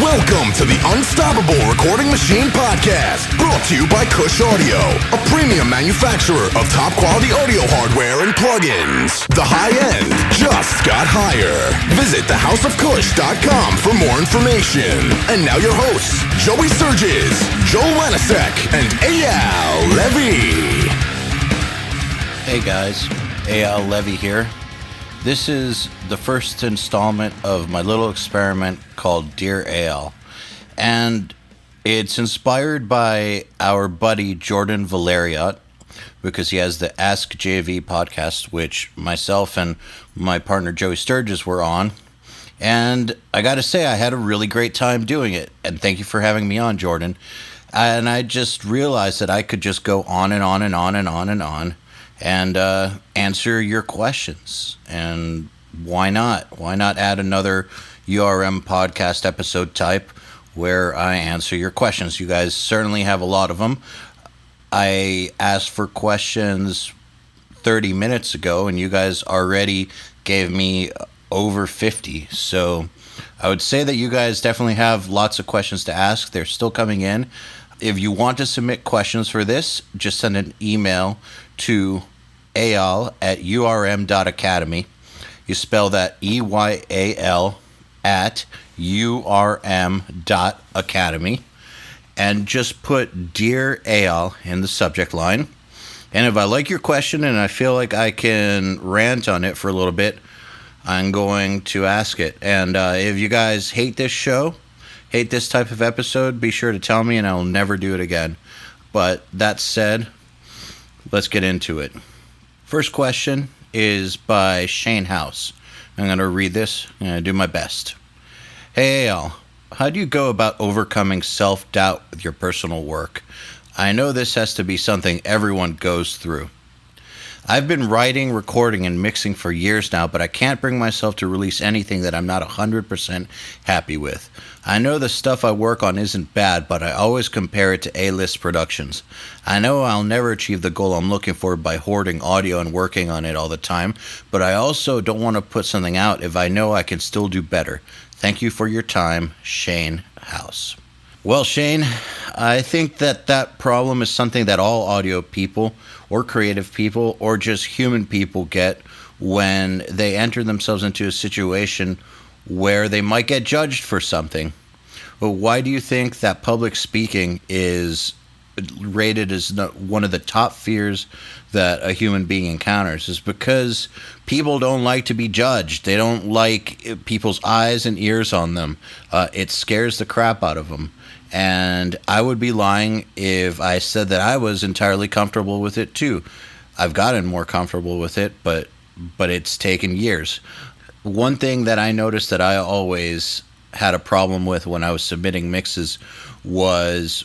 Welcome to the Unstoppable Recording Machine Podcast, brought to you by Kush Audio, a premium manufacturer of top quality audio hardware and plugins. The high end just got higher. Visit thehouseofkush.com for more information. And now your hosts, Joey Surges, Joel Wanasek, and Eyal Levi. Hey guys, Eyal Levi here. This is the first installment of my little experiment called Dear Eyal, and it's inspired by our buddy Jordan Valeriot, because he has the Ask JV podcast, which myself and my partner Joey Sturgis were on, and I gotta say I had a really great time doing it, and thank you for having me on, Jordan. And I just realized that I could just go on and on and on and on and on and answer your questions. And why not? Why not add another URM podcast episode type where I answer your questions? You guys certainly have a lot of them. I asked for questions 30 minutes ago, and you guys already gave me over 50. So I would say that you guys definitely have lots of questions to ask. They're still coming in. If you want to submit questions for this, just send an email to eyal@urm.academy. You spell that EYAL at urm.academy, and just put Dear Eyal in the subject line. And if I like your question and I feel like I can rant on it for a little bit, I'm going to ask it. And if you guys hate this show, hate this type of episode, be sure to tell me and I'll never do it again. But that said, let's get into it. First question is by Shane House. I'm going to read this. I'm going to do my best. Hey, Eyal, how do you go about overcoming self-doubt with your personal work? I know this has to be something everyone goes through. I've been writing, recording, and mixing for years now, but I can't bring myself to release anything that I'm not 100% happy with. I know the stuff I work on isn't bad, but I always compare it to A-list productions. I know I'll never achieve the goal I'm looking for by hoarding audio and working on it all the time, but I also don't want to put something out if I know I can still do better. Thank you for your time, Shane House. Well, Shane, I think that problem is something that all audio people or creative people or just human people get when they enter themselves into a situation where they might get judged for something. Well, why do you think that public speaking is rated as one of the top fears that a human being encounters? Is because people don't like to be judged. They don't like people's eyes and ears on them. It scares the crap out of them. And I would be lying if I said that I was entirely comfortable with it too. I've gotten more comfortable with it, but it's taken years. One thing that I noticed that I always had a problem with when I was submitting mixes was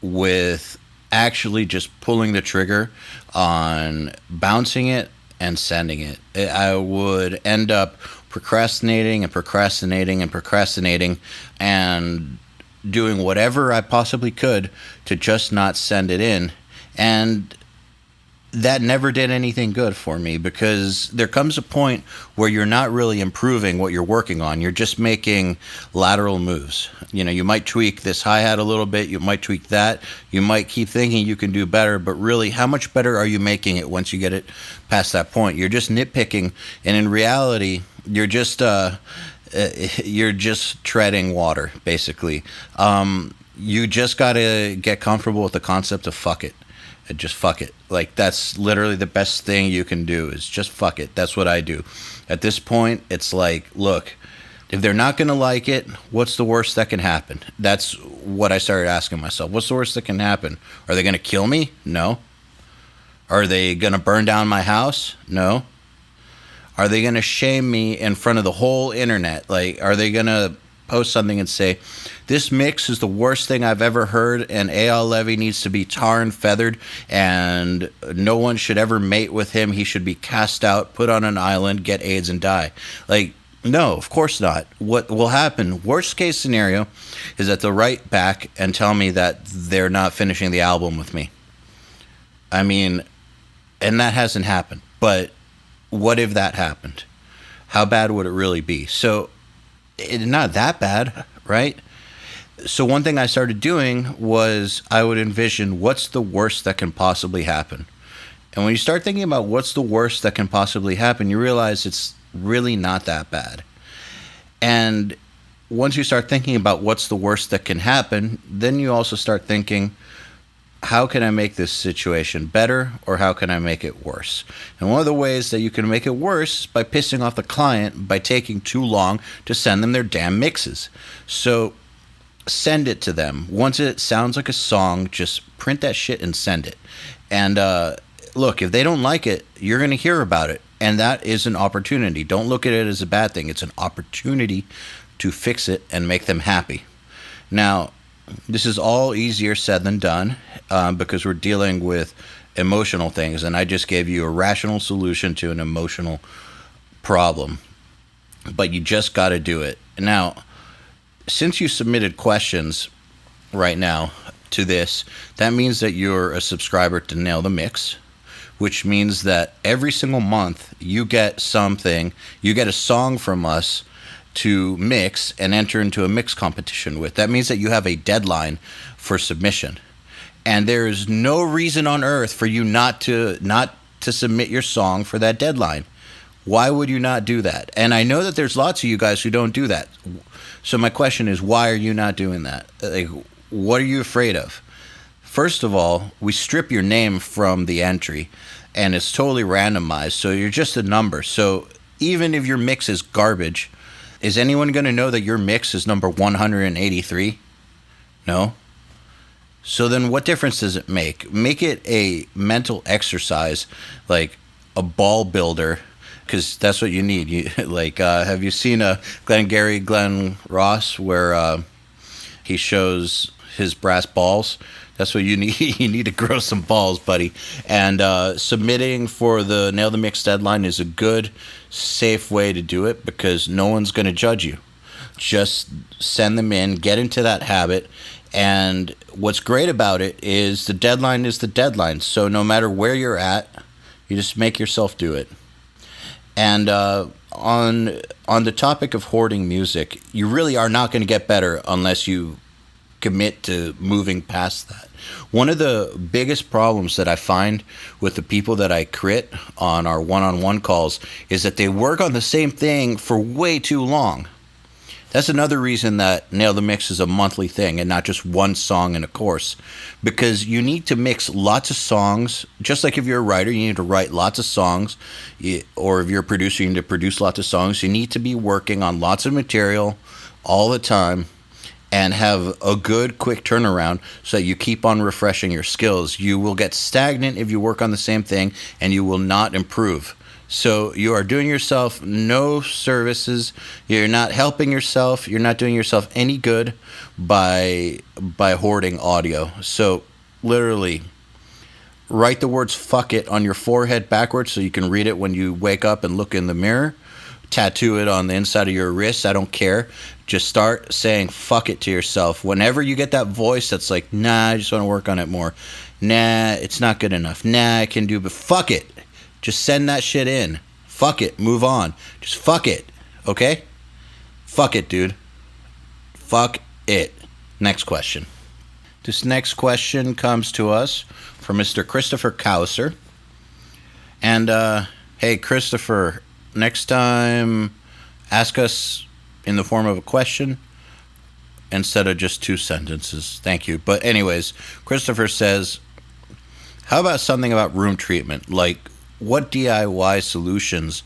with actually just pulling the trigger on bouncing it and sending it. I would end up procrastinating and doing whatever I possibly could to just not send it in. And that never did anything good for me, because there comes a point where you're not really improving what you're working on. You're just making lateral moves. You know, you might tweak this hi-hat a little bit, you might tweak that, you might keep thinking you can do better, but really, how much better are you making it once you get it past that point? You're just nitpicking, and in reality, you're just treading water, basically. You just got to get comfortable with the concept of fuck it. Just fuck it. Like, that's literally the best thing you can do, is just fuck it. That's what I do. At this point, it's like, look, if they're not going to like it, what's the worst that can happen? That's what I started asking myself. What's the worst that can happen? Are they going to kill me? No. Are they going to burn down my house? No. Are they going to shame me in front of the whole internet? Like, are they going to post something and say, this mix is the worst thing I've ever heard, and Eyal Levi needs to be tar and feathered, and no one should ever mate with him. He should be cast out, put on an island, get AIDS, and die. Like, no, of course not. What will happen, worst case scenario, is that they'll write back and tell me that they're not finishing the album with me. I mean, and that hasn't happened. But what if that happened? How bad would it really be? So, it's not that bad, right? So one thing I started doing was I would envision what's the worst that can possibly happen. And when you start thinking about what's the worst that can possibly happen, you realize it's really not that bad. And once you start thinking about what's the worst that can happen, then you also start thinking, how can I make this situation better, or how can I make it worse? And one of the ways that you can make it worse is by pissing off the client by taking too long to send them their damn mixes. So send it to them. Once it sounds like a song, just print that shit and send it. And look, if they don't like it, you're going to hear about it. And that is an opportunity. Don't look at it as a bad thing. It's an opportunity to fix it and make them happy. Now, this is all easier said than done because we're dealing with emotional things, and I just gave you a rational solution to an emotional problem. But you just got to do it. Now, since you submitted questions right now to this, that means that you're a subscriber to Nail the Mix, which means that every single month you get something, you get a song from us to mix and enter into a mix competition with. That means that you have a deadline for submission. And there is no reason on earth for you not to submit your song for that deadline. Why would you not do that? And I know that there's lots of you guys who don't do that. So my question is, why are you not doing that? Like, what are you afraid of? First of all, we strip your name from the entry, and it's totally randomized. So you're just a number. So even if your mix is garbage, is anyone going to know that your mix is number 183? No. So then what difference does it make? Make it a mental exercise, like a ball builder, because that's what you need. Have you seen Glenn Ross, where he shows his brass balls? That's what you need. You need to grow some balls, buddy. And submitting for the Nail the Mix deadline is a good, safe way to do it because no one's going to judge you. Just send them in, get into that habit. And what's great about it is the deadline is the deadline. So no matter where you're at, you just make yourself do it. And on the topic of hoarding music, you really are not going to get better unless you commit to moving past that. One of the biggest problems that I find with the people that I crit on our one-on-one calls is that they work on the same thing for way too long. That's another reason that Nail the Mix is a monthly thing and not just one song in a course, because you need to mix lots of songs. Just like if you're a writer, you need to write lots of songs, or if you're a producer, you need to produce lots of songs. You need to be working on lots of material all the time and have a good quick turnaround so that you keep on refreshing your skills. You will get stagnant if you work on the same thing, and you will not improve. So you are doing yourself no services. You're not helping yourself. You're not doing yourself any good by hoarding audio. So literally write the words fuck it on your forehead backwards so you can read it when you wake up and look in the mirror. Tattoo it on the inside of your wrist. I don't care. Just start saying fuck it to yourself. Whenever you get that voice that's like, nah, I just want to work on it more. Nah, it's not good enough. Nah, I can do, but fuck it. Just send that shit in. Fuck it. Move on. Just fuck it. Okay? Fuck it, dude. Fuck it. Next question. This next question comes to us from Mr. Christopher Couser. And, hey, Christopher, next time, ask us in the form of a question instead of just 2 sentences. Thank you. But anyways, Christopher says, how about something about room treatment? Like, what DIY solutions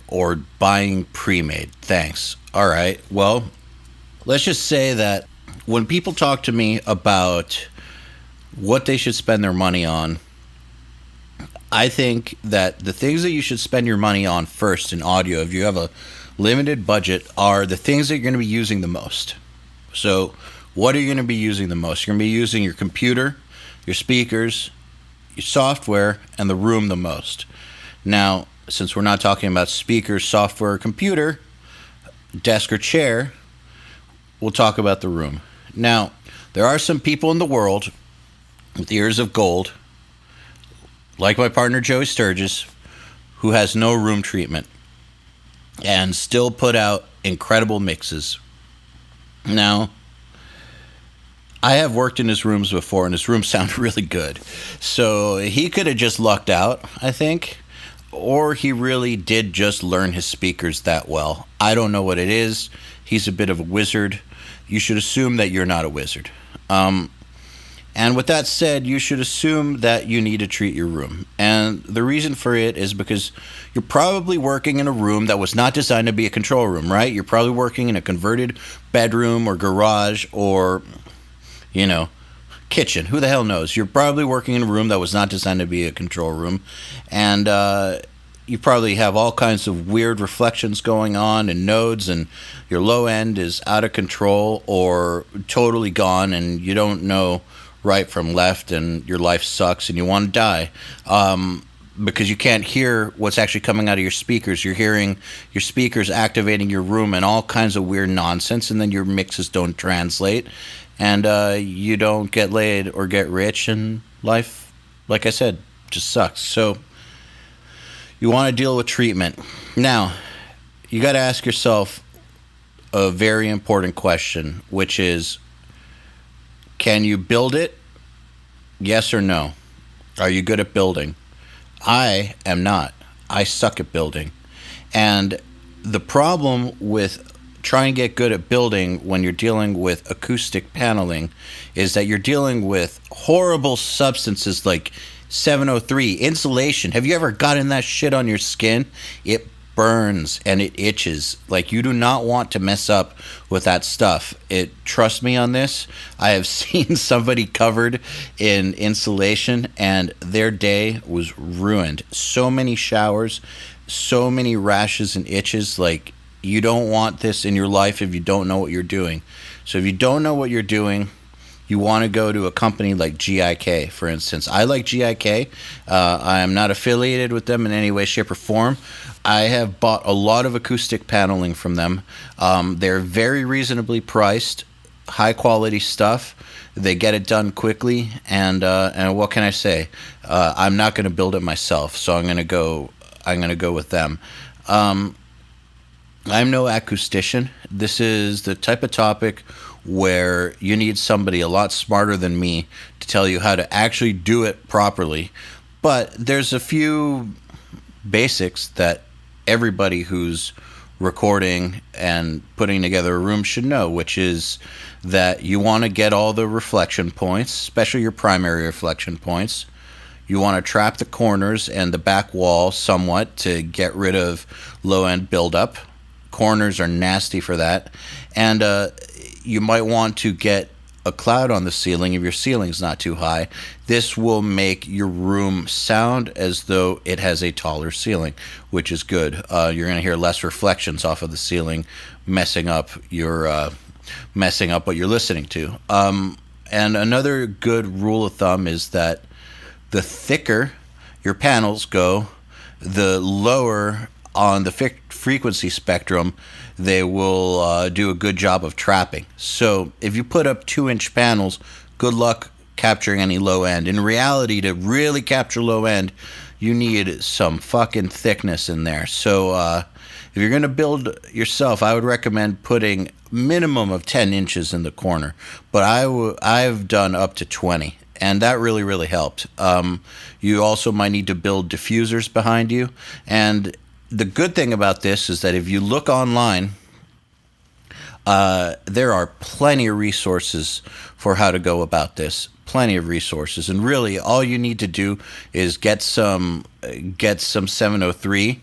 or buying pre-made? Thanks. All right. Well, let's just say that when people talk to me about what they should spend their money on, I think that the things that you should spend your money on first in audio, if you have a limited budget, are the things that you're going to be using the most. So what are you going to be using the most? You're going to be using your computer, your speakers, your software, and the room the most. Now, since we're not talking about speakers, software, computer, desk, or chair, we'll talk about the room. Now, there are some people in the world with ears of gold, like my partner Joey Sturgis, who has no room treatment and still put out incredible mixes. Now, I have worked in his rooms before, and his rooms sound really good. So he could have just lucked out, I think, or he really did just learn his speakers that well. I don't know what it is. He's a bit of a wizard. You should assume that you're not a wizard. And with that said, you should assume that you need to treat your room. And the reason for it is because you're probably working in a room that was not designed to be a control room, right? You're probably working in a converted bedroom or garage or, kitchen. Who the hell knows? You're probably working in a room that was not designed to be a control room. And you probably have all kinds of weird reflections going on and nodes, and your low end is out of control or totally gone, and you don't know right from left, and your life sucks and you want to die because you can't hear what's actually coming out of your speakers. You're hearing your speakers activating your room and all kinds of weird nonsense, and then your mixes don't translate, and you don't get laid or get rich, and life, like I said, just sucks. So you want to deal with treatment. Now, you got to ask yourself a very important question, which is, can you build it? Yes or no? Are you good at building? I am not. I suck at building. And the problem with trying to get good at building when you're dealing with acoustic paneling is that you're dealing with horrible substances like 703, insulation. Have you ever gotten that shit on your skin? It burns and it itches. Like, you do not want to mess up with that stuff. Trust me on this. I have seen somebody covered in insulation and their day was ruined. So many showers, so many rashes and itches. Like, you don't want this in your life if you don't know what you're doing. So if you don't know what you're doing, you want to go to a company like GIK, for instance. I like GIK. I am not affiliated with them in any way, shape, or form. I have bought a lot of acoustic paneling from them. They're very reasonably priced, high-quality stuff. They get it done quickly, and what can I say? I'm not going to build it myself, so I'm going to go with them. I'm no acoustician. This is the type of topic where you need somebody a lot smarter than me to tell you how to actually do it properly. But there's a few basics that everybody who's recording and putting together a room should know, which is that you want to get all the reflection points, especially your primary reflection points. You want to trap the corners and the back wall somewhat to get rid of low-end buildup. Corners are nasty for that. And you might want to get a cloud on the ceiling if your ceiling's not too high. This will make your room sound as though it has a taller ceiling, which is good. You're going to hear less reflections off of the ceiling, messing up what you're listening to. And another good rule of thumb is that the thicker your panels go, the lower on the frequency spectrum they will do a good job of trapping. So if you put up 2-inch panels, good luck capturing any low end. In reality, to really capture low end, you need some fucking thickness in there. So if you're going to build yourself, I would recommend putting minimum of 10 inches in the corner. But I've done up to 20. And that really, really helped. You also might need to build diffusers behind you. And the good thing about this is that if you look online, there are plenty of resources for how to go about this. Plenty of resources. And really, all you need to do is get some 703,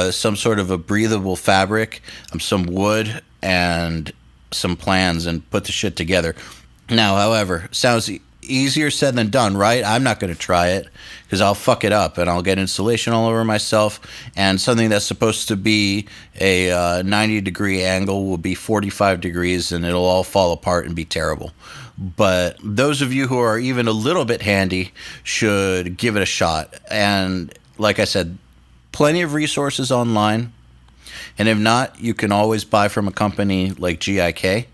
some sort of a breathable fabric, some wood, and some plans, and put the shit together. Now, however, sounds easier said than done, right? I'm not going to try it because I'll fuck it up and I'll get insulation all over myself, and something that's supposed to be a 90-degree angle will be 45 degrees and it'll all fall apart and be terrible. But those of you who are even a little bit handy should give it a shot. And like I said, plenty of resources online. And if not, you can always buy from a company like GIK.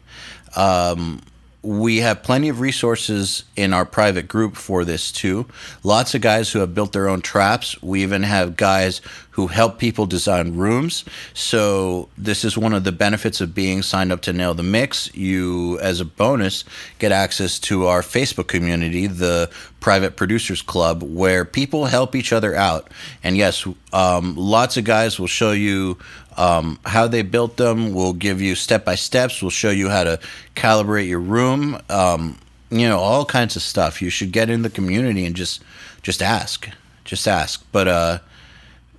We have plenty of resources in our private group for this too. Lots of guys who have built their own traps. We even have guys who help people design rooms. So this is one of the benefits of being signed up to Nail the Mix. You, as a bonus, get access to our Facebook community, the Private Producers Club, where people help each other out. And yes, lots of guys will show you how they built them. We'll give you step-by-steps. We'll show you how to calibrate your room. All kinds of stuff. You should get in the community and just ask. Just ask. But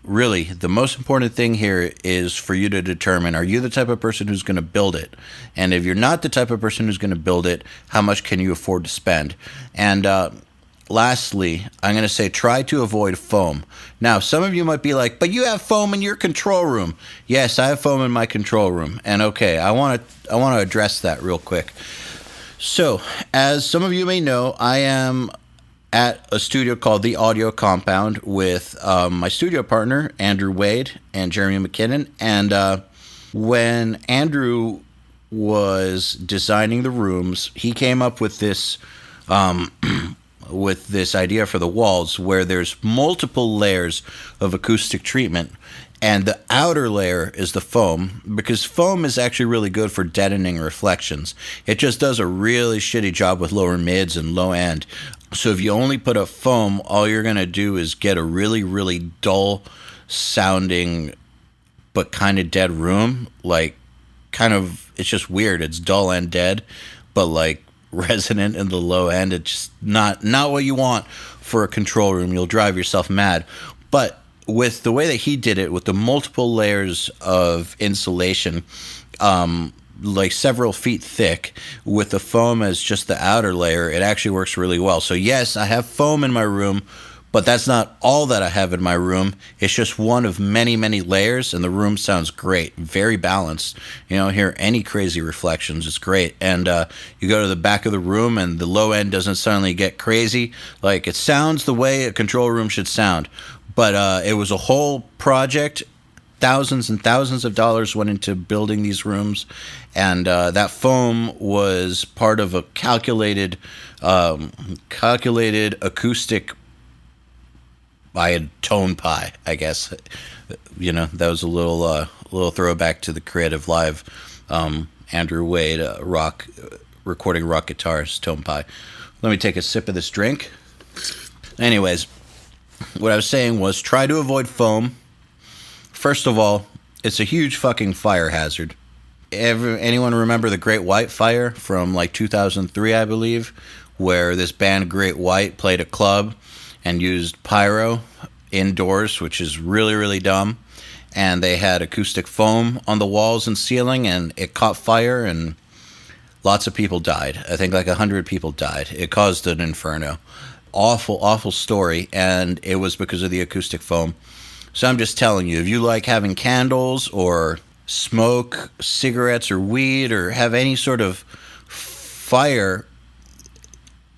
really, the most important thing here is for you to determine, are you the type of person who's going to build it? And if you're not the type of person who's going to build it, how much can you afford to spend? And lastly, I'm going to say try to avoid foam. Now, some of you might be like, but you have foam in your control room. Yes, I have foam in my control room. And okay, I want to address that real quick. So, as some of you may know, I am at a studio called The Audio Compound with my studio partner, Andrew Wade and Jeremy McKinnon. And when Andrew was designing the rooms, he came up with this idea for the walls where there's multiple layers of acoustic treatment. And the outer layer is the foam, because foam is actually really good for deadening reflections. It just does a really shitty job with lower mids and low end. So if you only put up foam, all you're going to do is get a really, really dull sounding but kind of dead room. It's just weird. It's dull and dead, but resonant in the low end. It's just not what you want for a control room. You'll drive yourself mad. But with the way that he did it, with the multiple layers of insulation, several feet thick, with the foam as just the outer layer, it actually works really well. So yes, I have foam in my room, but that's not all that I have in my room. It's just one of many, many layers, and the room sounds great, very balanced. You don't hear any crazy reflections. It's great. And you go to the back of the room, and the low end doesn't suddenly get crazy. It sounds the way a control room should sound. But it was a whole project. Thousands and thousands of dollars went into building these rooms, and that foam was part of a calculated acoustic by a tone pie, I guess. That was a little throwback to the Creative Live Andrew Wade recording rock guitars tone pie. Let me take a sip of this drink. Anyways, what I was saying was try to avoid foam. First of all, it's a huge fucking fire hazard. Anyone remember the Great White Fire from 2003, I believe, where this band Great White played a club and used pyro indoors, which is really, really dumb. And they had acoustic foam on the walls and ceiling, and it caught fire, and lots of people died. I think 100 people died. It caused an inferno. Awful, awful story, and it was because of the acoustic foam. So I'm just telling you, if you like having candles or smoke cigarettes or weed or have any sort of fire,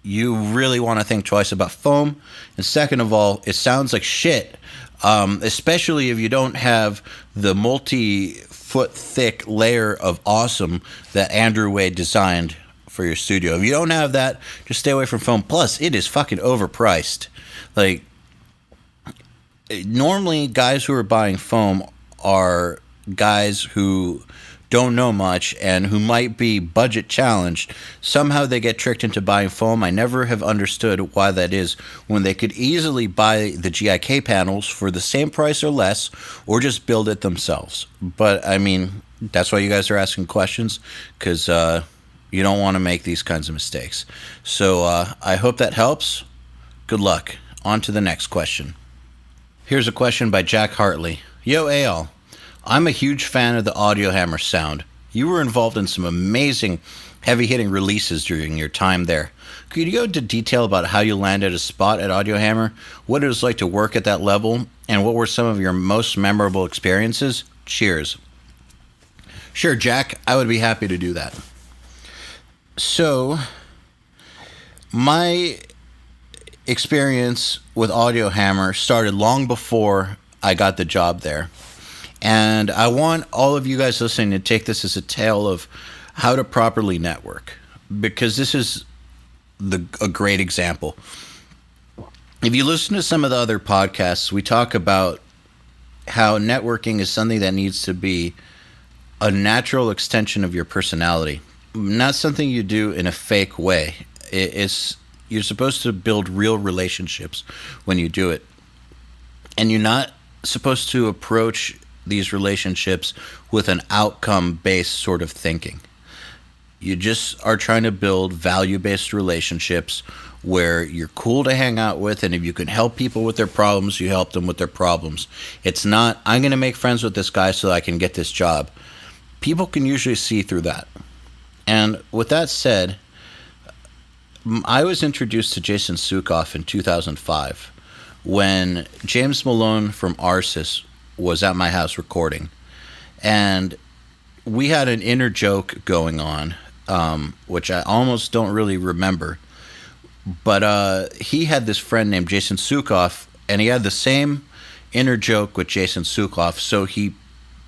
you really want to think twice about foam. And second of all, it sounds like shit, especially if you don't have the multi-foot thick layer of awesome that Andrew Wade designed for your studio. If you don't have that, just stay away from foam. Plus, it is fucking overpriced. Normally, guys who are buying foam are guys who don't know much and who might be budget challenged. Somehow they get tricked into buying foam. I never have understood why that is, when they could easily buy the GIK panels for the same price or less, or just build it themselves. But I mean, that's why you guys are asking questions, because you don't want to make these kinds of mistakes. So I hope that helps. Good luck. On to the next question. Here's a question by Jack Hartley. Yo, Eyal. I'm a huge fan of the Audio Hammer sound. You were involved in some amazing heavy-hitting releases during your time there. Could you go into detail about how you landed a spot at Audio Hammer, what it was like to work at that level, and what were some of your most memorable experiences? Cheers. Sure, Jack. I would be happy to do that. So, my experience with Audio Hammer started long before I got the job there. And I want all of you guys listening to take this as a tale of how to properly network, because this is a great example. If you listen to some of the other podcasts, we talk about how networking is something that needs to be a natural extension of your personality, not something you do in a fake way. It's you're supposed to build real relationships when you do it, and you're not supposed to approach these relationships with an outcome based sort of thinking. You just are trying to build value based relationships where you're cool to hang out with, and if you can help people with their problems, you help them with their problems. It's not, I'm going to make friends with this guy so I can get this job. People can usually see through that. And with that said, I was introduced to Jason Sukoff in 2005 when James Malone from Arsis was at my house recording. And we had an inner joke going on, which I almost don't really remember. But he had this friend named Jason Sukoff, and he had the same inner joke with Jason Sukoff. So he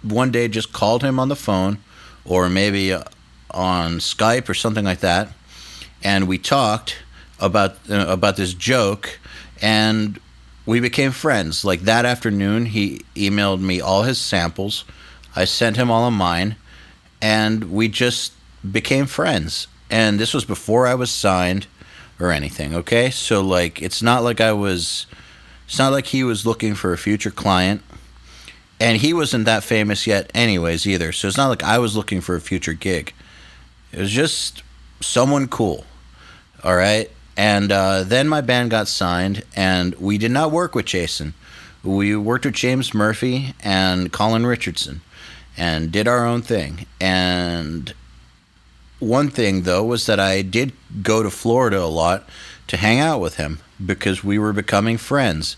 one day just called him on the phone, or maybe on Skype or something like that, and we talked about this joke, and we became friends. Like that afternoon, he emailed me all his samples. I sent him all of mine, and we just became friends. And this was before I was signed or anything, okay? So, like, it's not like he was looking for a future client, and he wasn't that famous yet anyways either. So it's not like I was looking for a future gig. It was just someone cool, all right? And then my band got signed, and we did not work with Jason. We worked with James Murphy and Colin Richardson and did our own thing. And one thing, though, was that I did go to Florida a lot to hang out with him because we were becoming friends.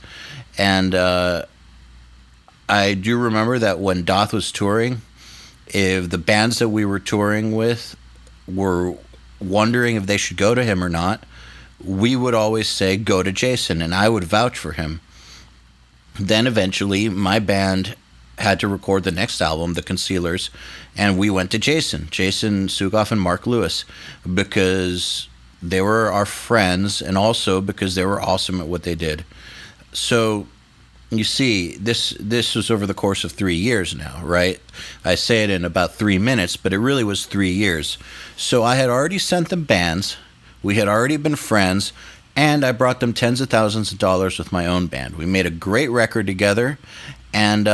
And I do remember that when Doth was touring, if the bands that we were touring with were wondering if they should go to him or not, we would always say, go to Jason, and I would vouch for him. Then eventually, my band had to record the next album, The Concealers, and we went to Jason Sukoff and Mark Lewis, because they were our friends, and also because they were awesome at what they did. So you see, this was over the course of 3 years now, right? I say it in about 3 minutes, but it really was 3 years. So I had already sent them bands, we had already been friends, and I brought them tens of thousands of dollars with my own band. We made a great record together, and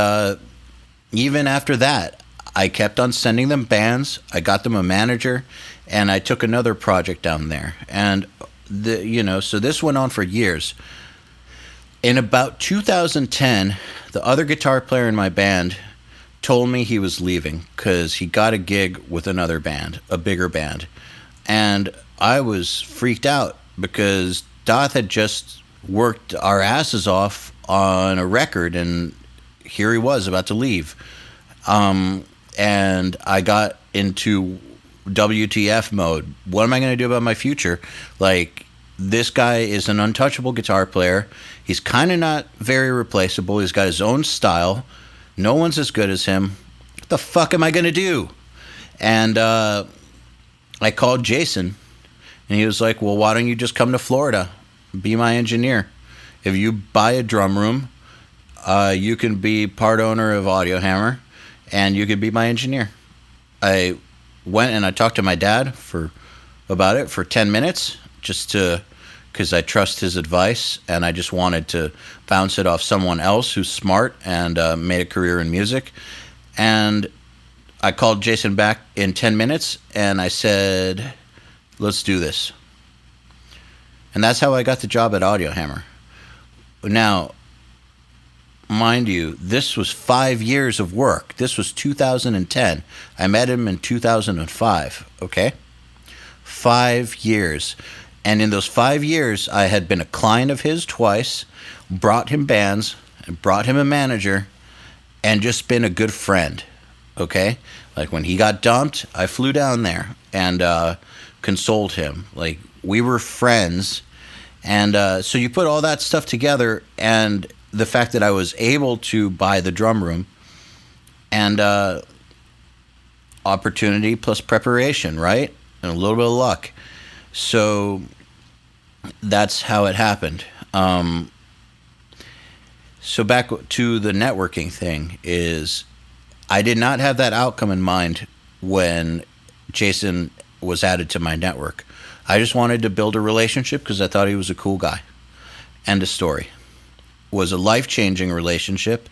even after that, I kept on sending them bands. I got them a manager, and I took another project down there. And so this went on for years. In about 2010, the other guitar player in my band told me he was leaving because he got a gig with another band, a bigger band. And I was freaked out because Doth had just worked our asses off on a record, and here he was about to leave. And I got into WTF mode. What am I going to do about my future? Like, this guy is an untouchable guitar player. He's kind of not very replaceable. He's got his own style. No one's as good as him. What the fuck am I going to do? And I called Jason, and he was like, well, why don't you just come to Florida? Be my engineer. If you buy a drum room, you can be part owner of Audio Hammer, and you could be my engineer. I went and I talked to my dad about it for 10 minutes, just because I trust his advice, and I just wanted to bounce it off someone else who's smart and made a career in music. And I called Jason back in 10 minutes, and I said, let's do this. And that's how I got the job at Audio Hammer. Now, mind you, this was 5 years of work. This was 2010. I met him in 2005, okay? 5 years. And in those 5 years, I had been a client of his twice, brought him bands, and brought him a manager, and just been a good friend, okay? Like, when he got dumped, I flew down there and consoled him. Like, we were friends. And so you put all that stuff together, and the fact that I was able to buy the drum room, and opportunity plus preparation, right? And a little bit of luck. So that's how it happened. So back to the networking thing is I did not have that outcome in mind when Jason was added to my network. I just wanted to build a relationship because I thought he was a cool guy. End of story. Was a life-changing relationship,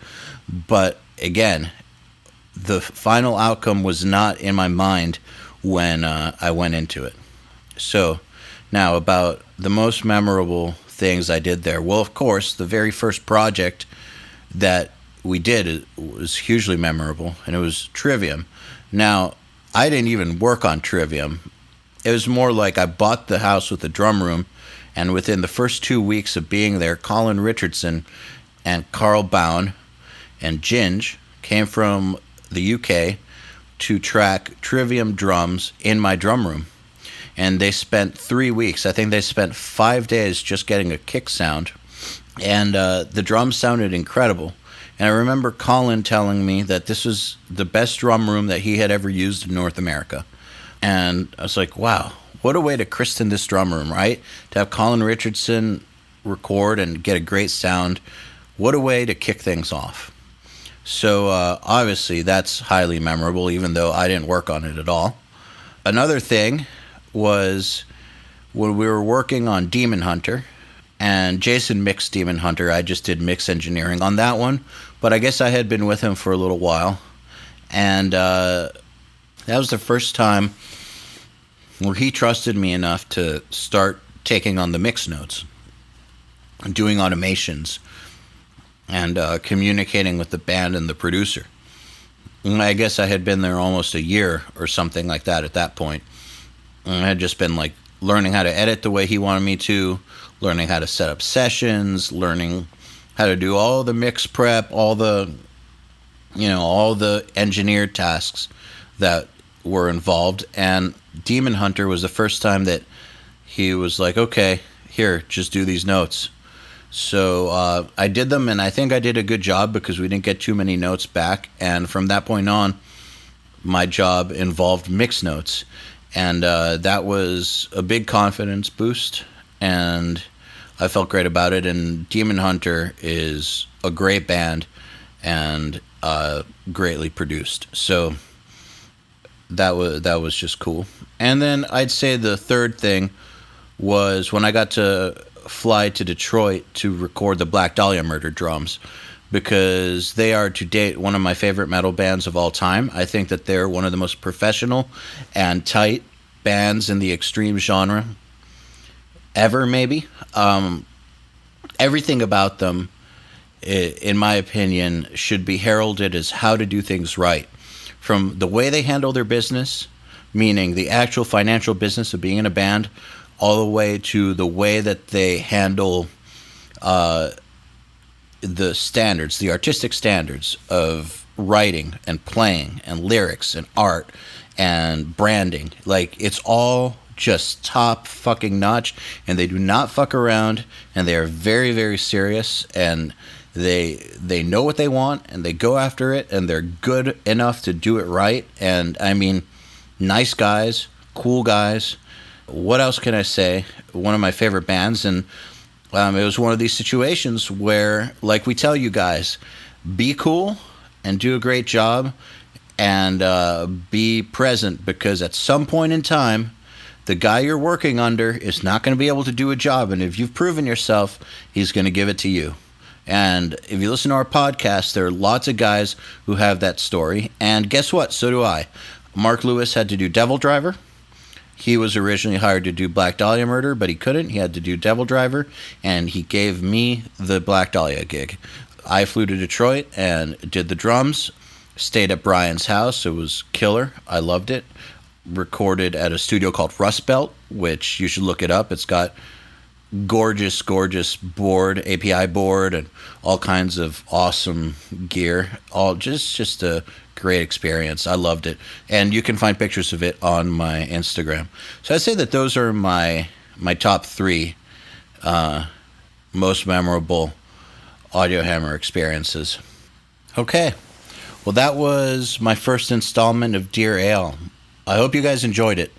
but again, the final outcome was not in my mind when I went into it. So now about the most memorable things I did there. Well, of course, the very first project that we did was hugely memorable, and it was Trivium. Now, I didn't even work on Trivium. It was more like I bought the house with the drum room, and within the first 2 weeks of being there, Colin Richardson and Carl Bown and Ginge came from the UK to track Trivium drums in my drum room. And they spent 3 weeks. I think they spent 5 days just getting a kick sound. And the drums sounded incredible. And I remember Colin telling me that this was the best drum room that he had ever used in North America. And I was like, wow, what a way to christen this drum room, right? To have Colin Richardson record and get a great sound. What a way to kick things off. So obviously that's highly memorable, even though I didn't work on it at all. Another thing was when we were working on Demon Hunter, and Jason mixed Demon Hunter. I just did mix engineering on that one, but I guess I had been with him for a little while, and that was the first time where he trusted me enough to start taking on the mix notes, doing automations, and communicating with the band and the producer. And I guess I had been there almost a year or something like that at that point. And I had just been like learning how to edit the way he wanted me to, learning how to set up sessions, learning how to do all the mix prep, all the engineered tasks that were involved. And Demon Hunter was the first time that he was like, okay, here, just do these notes. So I did them, and I think I did a good job because we didn't get too many notes back. And from that point on, my job involved mix notes. And that was a big confidence boost, and I felt great about it. And Demon Hunter is a great band and greatly produced. So that was just cool. And then I'd say the third thing was when I got to fly to Detroit to record the Black Dahlia Murder drums, because they are to date one of my favorite metal bands of all time. I think that they're one of the most professional and tight bands in the extreme genre ever, maybe. Everything about them, in my opinion, should be heralded as how to do things right. From the way they handle their business, meaning the actual financial business of being in a band, all the way to the way that they handle the standards, the artistic standards of writing and playing and lyrics and art and branding. Like, it's all just top fucking notch, and they do not fuck around, and they are very, very serious, and they know what they want, and they go after it, and they're good enough to do it right. And I mean, nice guys, cool guys. What else can I say? One of my favorite bands. And it was one of these situations where, like we tell you guys, be cool and do a great job, and be present, because at some point in time, the guy you're working under is not going to be able to do a job, and if you've proven yourself, he's going to give it to you. And if you listen to our podcast, there are lots of guys who have that story, and guess what? So do I. Mark Lewis had to do Devil Driver. He was originally hired to do Black Dahlia Murder, but he couldn't. He had to do Devil Driver, and he gave me the Black Dahlia gig. I flew to Detroit and did the drums, stayed at Brian's house. It was killer. I loved it. Recorded at a studio called Rust Belt, which you should look it up. It's got gorgeous board, API board, and all kinds of awesome gear. All just a great experience. I loved it, and you can find pictures of it on my Instagram. So I'd say that those are my top three most memorable Audio Hammer experiences. Okay, well, that was my first installment of Dear Eyal. I hope you guys enjoyed it,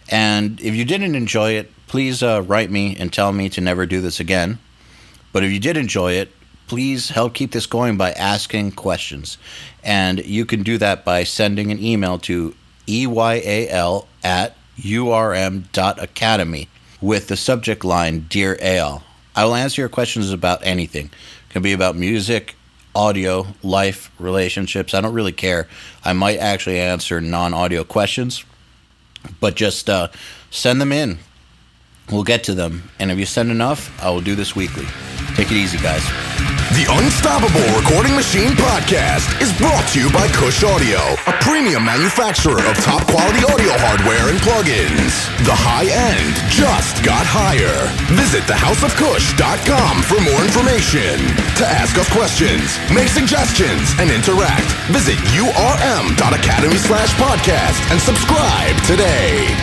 and if you didn't enjoy it, please write me and tell me to never do this again. But if you did enjoy it, please help keep this going by asking questions. And you can do that by sending an email to eyal@urm.academy with the subject line, Dear Eyal. I will answer your questions about anything. It can be about music, audio, life, relationships. I don't really care. I might actually answer non-audio questions, but just send them in. We'll get to them. And if you send enough, I will do this weekly. Take it easy, guys. The Unstoppable Recording Machine Podcast is brought to you by Kush Audio, a premium manufacturer of top quality audio hardware and plugins. The high end just got higher. Visit thehouseofkush.com for more information. To ask us questions, make suggestions, and interact, visit urm.academy/podcast and subscribe today.